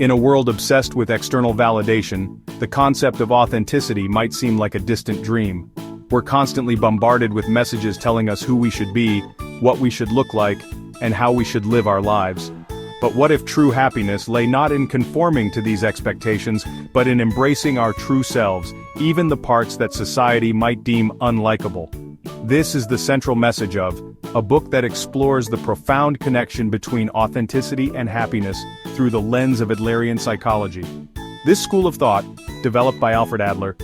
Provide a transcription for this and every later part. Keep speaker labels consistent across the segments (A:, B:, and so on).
A: In a world obsessed with external validation, the concept of authenticity might seem like a distant dream. We're constantly bombarded with messages telling us who we should be, what we should look like, and how we should live our lives. But what if true happiness lay not in conforming to these expectations, but in embracing our true selves, even the parts that society might deem unlikable? This is the central message of a book that explores the profound connection between authenticity and happiness through the lens of Adlerian psychology. This school of thought, developed by Alfred Adler,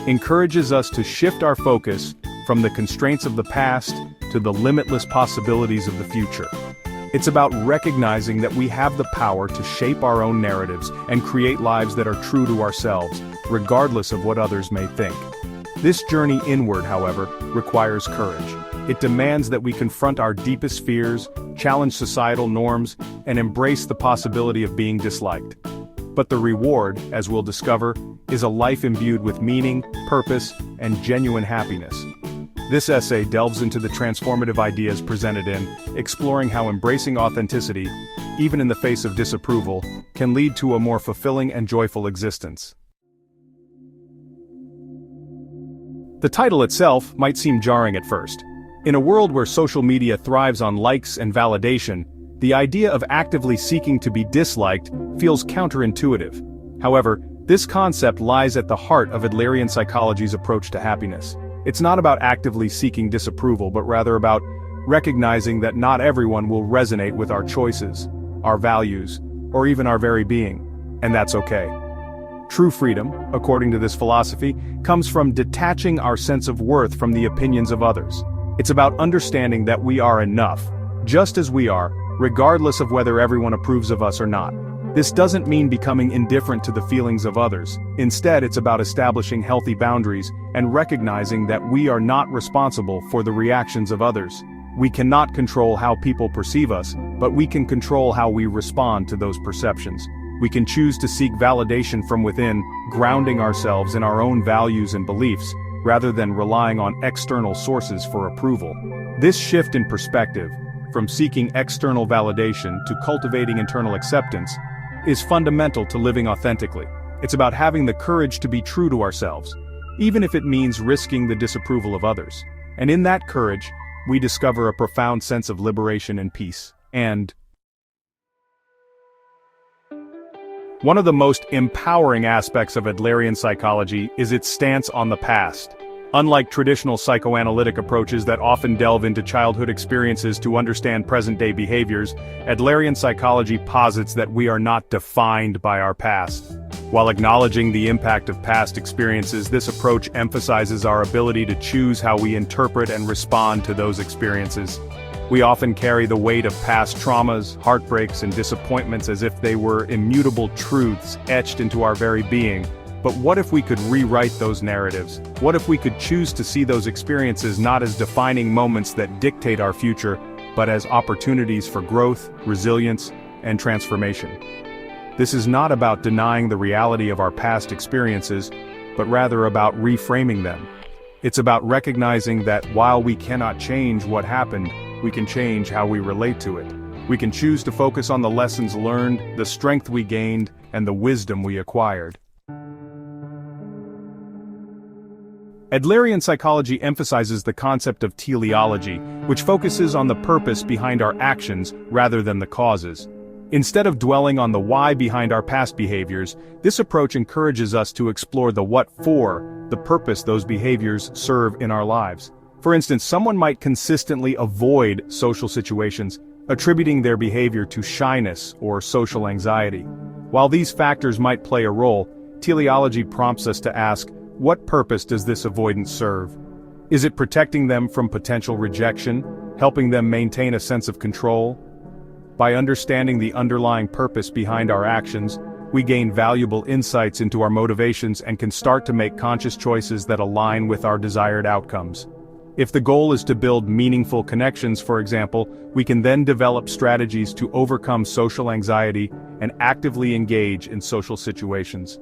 A: encourages us to shift our focus from the constraints of the past to the limitless possibilities of the future. It's about recognizing that we have the power to shape our own narratives and create lives that are true to ourselves, regardless of what others may think. This journey inward, however, requires courage. It demands that we confront our deepest fears, challenge societal norms, and embrace the possibility of being disliked. But the reward, as we'll discover, is a life imbued with meaning, purpose, and genuine happiness. This essay delves into the transformative ideas presented in, exploring how embracing authenticity, even in the face of disapproval, can lead to a more fulfilling and joyful existence. The title itself might seem jarring at first. In a world where social media thrives on likes and validation, the idea of actively seeking to be disliked feels counterintuitive. However, this concept lies at the heart of Adlerian psychology's approach to happiness. It's not about actively seeking disapproval, but rather about recognizing that not everyone will resonate with our choices, our values, or even our very being, and that's okay. True freedom, according to this philosophy, comes from detaching our sense of worth from the opinions of others. It's about understanding that we are enough, just as we are, regardless of whether everyone approves of us or not. This doesn't mean becoming indifferent to the feelings of others. Instead, it's about establishing healthy boundaries and recognizing that we are not responsible for the reactions of others. We cannot control how people perceive us, but we can control how we respond to those perceptions. We can choose to seek validation from within, grounding ourselves in our own values and beliefs, rather than relying on external sources for approval. This shift in perspective, from seeking external validation to cultivating internal acceptance, is fundamental to living authentically. It's about having the courage to be true to ourselves, even if it means risking the disapproval of others. And in that courage, we discover a profound sense of liberation and peace. And one of the most empowering aspects of Adlerian psychology is its stance on the past. Unlike traditional psychoanalytic approaches that often delve into childhood experiences to understand present-day behaviors, Adlerian psychology posits that we are not defined by our past. While acknowledging the impact of past experiences, this approach emphasizes our ability to choose how we interpret and respond to those experiences. We often carry the weight of past traumas, heartbreaks, and disappointments as if they were immutable truths etched into our very being. But what if we could rewrite those narratives? What if we could choose to see those experiences not as defining moments that dictate our future, but as opportunities for growth, resilience, and transformation? This is not about denying the reality of our past experiences, but rather about reframing them. It's about recognizing that while we cannot change what happened, we can change how we relate to it. We can choose to focus on the lessons learned, the strength we gained, and the wisdom we acquired. Adlerian psychology emphasizes the concept of teleology, which focuses on the purpose behind our actions rather than the causes. Instead of dwelling on the why behind our past behaviors, this approach encourages us to explore the what for, the purpose those behaviors serve in our lives. For instance, someone might consistently avoid social situations, attributing their behavior to shyness or social anxiety. While these factors might play a role, teleology prompts us to ask, what purpose does this avoidance serve? Is it protecting them from potential rejection, helping them maintain a sense of control? By understanding the underlying purpose behind our actions, we gain valuable insights into our motivations and can start to make conscious choices that align with our desired outcomes. If the goal is to build meaningful connections, for example, we can then develop strategies to overcome social anxiety and actively engage in social situations.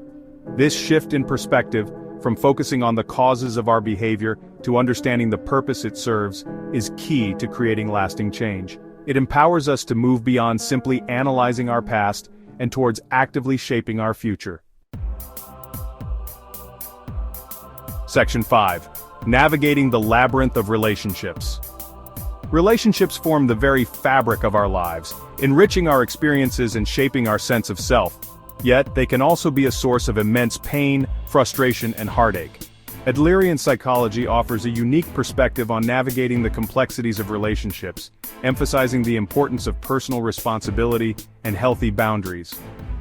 A: This shift in perspective, from focusing on the causes of our behavior to understanding the purpose it serves, is key to creating lasting change. It empowers us to move beyond simply analyzing our past and towards actively shaping our future. Section 5. Navigating the labyrinth of relationships. Relationships form the very fabric of our lives, enriching our experiences and shaping our sense of self. Yet, they can also be a source of immense pain, frustration, and heartache. Adlerian psychology offers a unique perspective on navigating the complexities of relationships, emphasizing the importance of personal responsibility and healthy boundaries.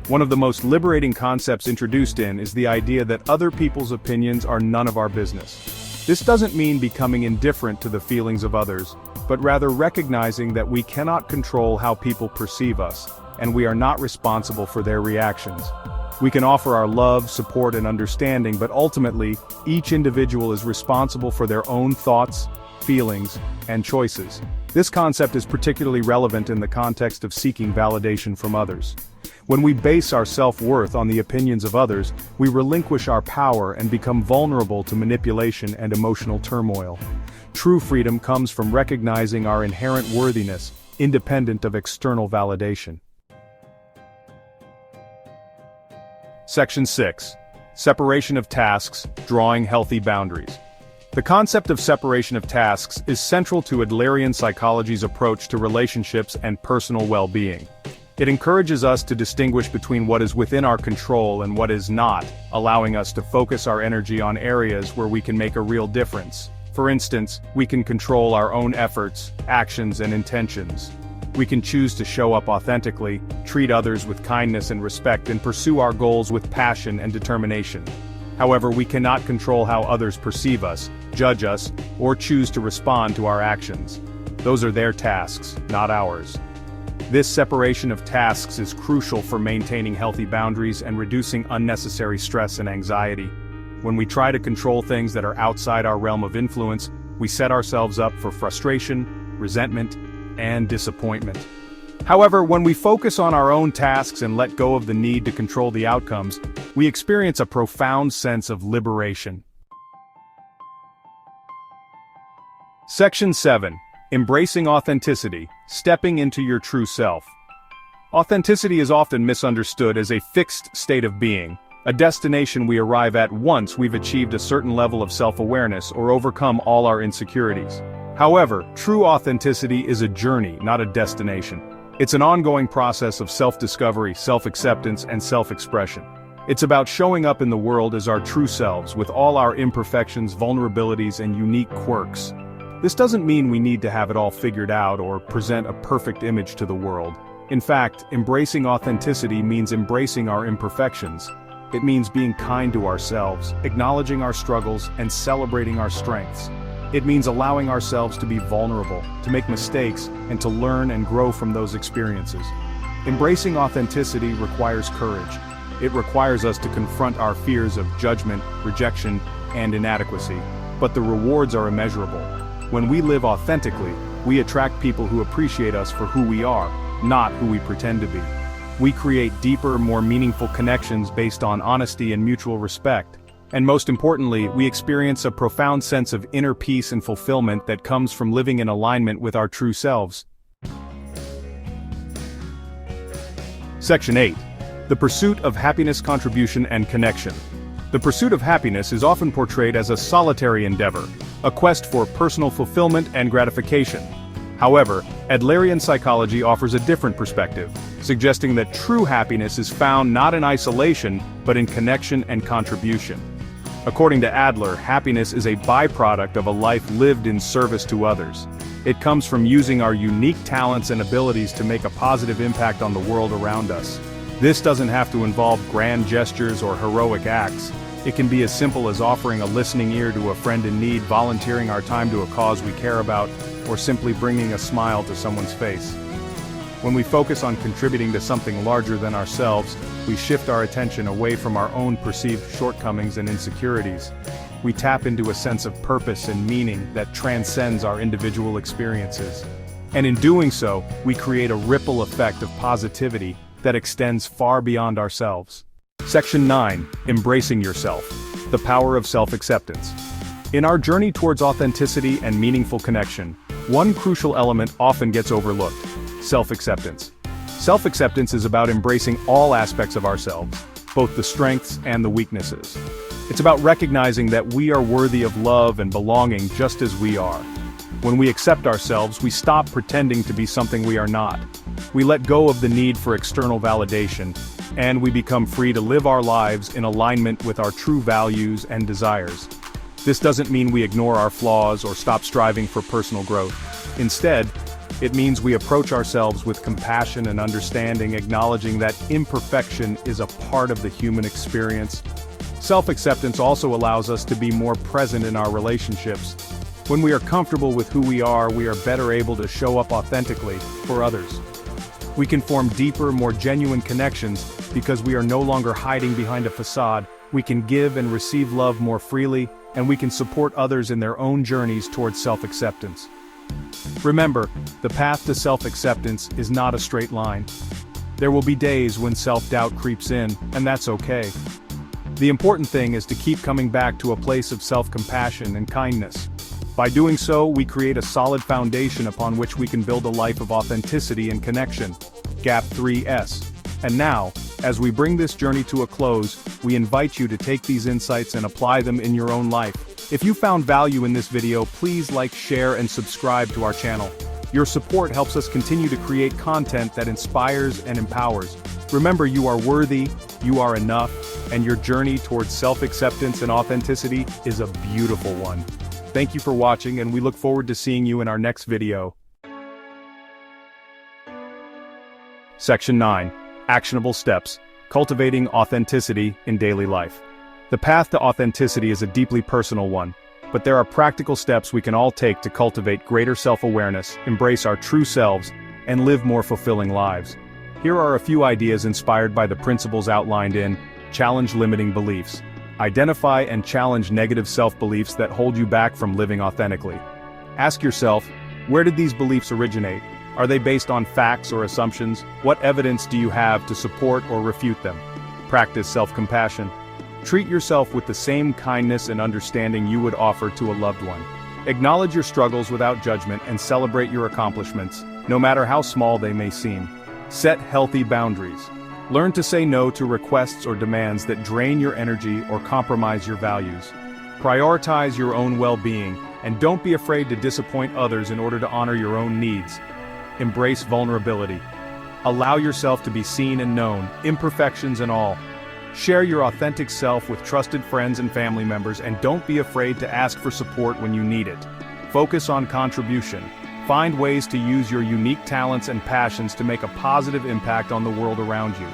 A: One of the most liberating concepts introduced is the idea that other people's opinions are none of our business. This doesn't mean becoming indifferent to the feelings of others, but rather recognizing that we cannot control how people perceive us, and we are not responsible for their reactions. We can offer our love, support, and understanding, but ultimately, each individual is responsible for their own thoughts, feelings, and choices. This concept is particularly relevant in the context of seeking validation from others. When we base our self-worth on the opinions of others, we relinquish our power and become vulnerable to manipulation and emotional turmoil. True freedom comes from recognizing our inherent worthiness, independent of external validation. Section 6. Separation of tasks, drawing healthy boundaries. The concept of separation of tasks is central to Adlerian psychology's approach to relationships and personal well-being. It encourages us to distinguish between what is within our control and what is not, allowing us to focus our energy on areas where we can make a real difference. For instance, we can control our own efforts, actions, and intentions. We can choose to show up authentically, treat others with kindness and respect, and pursue our goals with passion and determination. However, we cannot control how others perceive us, judge us, or choose to respond to our actions. Those are their tasks, not ours. This separation of tasks is crucial for maintaining healthy boundaries and reducing unnecessary stress and anxiety. When we try to control things that are outside our realm of influence, we set ourselves up for frustration, resentment, and disappointment. However, when we focus on our own tasks and let go of the need to control the outcomes, we experience a profound sense of liberation. Section 7. Embracing authenticity, stepping into your true self. Authenticity is often misunderstood as a fixed state of being, a destination we arrive at once we've achieved a certain level of self-awareness or overcome all our insecurities. However, true authenticity is a journey, not a destination. It's an ongoing process of self-discovery, self-acceptance, and self-expression. It's about showing up in the world as our true selves, with all our imperfections, vulnerabilities, and unique quirks. This doesn't mean we need to have it all figured out or present a perfect image to the world. In fact, embracing authenticity means embracing our imperfections. It means being kind to ourselves, acknowledging our struggles, and celebrating our strengths. It means allowing ourselves to be vulnerable, to make mistakes, and to learn and grow from those experiences. Embracing authenticity requires courage. It requires us to confront our fears of judgment, rejection, and inadequacy. But the rewards are immeasurable. When we live authentically, we attract people who appreciate us for who we are, not who we pretend to be. We create deeper, more meaningful connections based on honesty and mutual respect. And most importantly, we experience a profound sense of inner peace and fulfillment that comes from living in alignment with our true selves. Section 8. The pursuit of happiness, contribution, and connection. The pursuit of happiness is often portrayed as a solitary endeavor, a quest for personal fulfillment and gratification. However, Adlerian psychology offers a different perspective, suggesting that true happiness is found not in isolation, but in connection and contribution. According to Adler, happiness is a byproduct of a life lived in service to others. It comes from using our unique talents and abilities to make a positive impact on the world around us. This doesn't have to involve grand gestures or heroic acts. It can be as simple as offering a listening ear to a friend in need, volunteering our time to a cause we care about, or simply bringing a smile to someone's face. When we focus on contributing to something larger than ourselves, we shift our attention away from our own perceived shortcomings and insecurities. We tap into a sense of purpose and meaning that transcends our individual experiences. And in doing so, we create a ripple effect of positivity that extends far beyond ourselves. Section 9. Embracing yourself. The power of self-acceptance. In our journey towards authenticity and meaningful connection, one crucial element often gets overlooked: self-acceptance. Self-acceptance is about embracing all aspects of ourselves, both the strengths and the weaknesses. It's about recognizing that we are worthy of love and belonging just as we are. When we accept ourselves, we stop pretending to be something we are not. We let go of the need for external validation, and we become free to live our lives in alignment with our true values and desires. This doesn't mean we ignore our flaws or stop striving for personal growth. Instead, it means we approach ourselves with compassion and understanding, acknowledging that imperfection is a part of the human experience. Self-acceptance also allows us to be more present in our relationships. When we are comfortable with who we are better able to show up authentically for others. We can form deeper, more genuine connections because we are no longer hiding behind a facade. We can give and receive love more freely, and we can support others in their own journeys towards self-acceptance. Remember, the path to self-acceptance is not a straight line. There will be days when self-doubt creeps in, and that's okay. The important thing is to keep coming back to a place of self-compassion and kindness. By doing so, we create a solid foundation upon which we can build a life of authenticity and connection. Gap 3S. And now, as we bring this journey to a close, we invite you to take these insights and apply them in your own life. If you found value in this video, please like, share, and subscribe to our channel. Your support helps us continue to create content that inspires and empowers. Remember, you are worthy, you are enough, and your journey towards self-acceptance and authenticity is a beautiful one. Thank you for watching, and we look forward to seeing you in our next video. Section 9. Actionable Steps. Cultivating Authenticity in Daily Life. The path to authenticity is a deeply personal one, but there are practical steps we can all take to cultivate greater self-awareness, embrace our true selves, and live more fulfilling lives. Here are a few ideas inspired by the principles outlined in Challenge Limiting Beliefs. Identify and challenge negative self-beliefs that hold you back from living authentically. Ask yourself, where did these beliefs originate? Are they based on facts or assumptions? What evidence do you have to support or refute them? Practice self-compassion. Treat yourself with the same kindness and understanding you would offer to a loved one. Acknowledge your struggles without judgment and celebrate your accomplishments, no matter how small they may seem. Set healthy boundaries. Learn to say no to requests or demands that drain your energy or compromise your values. Prioritize your own well-being, and don't be afraid to disappoint others in order to honor your own needs. Embrace vulnerability. Allow yourself to be seen and known, imperfections and all. Share your authentic self with trusted friends and family members, and don't be afraid to ask for support when you need it. Focus on contribution. Find ways to use your unique talents and passions to make a positive impact on the world around you.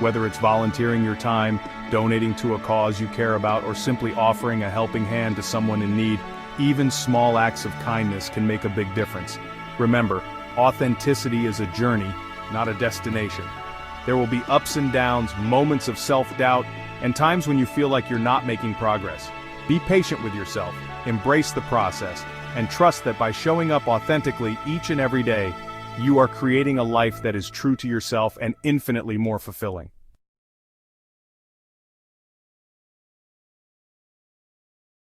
A: Whether it's volunteering your time, donating to a cause you care about, or simply offering a helping hand to someone in need, even small acts of kindness can make a big difference. Remember, authenticity is a journey, not a destination. There will be ups and downs, moments of self-doubt, and times when you feel like you're not making progress. Be patient with yourself, embrace the process, and trust that by showing up authentically each and every day, you are creating a life that is true to yourself and infinitely more fulfilling.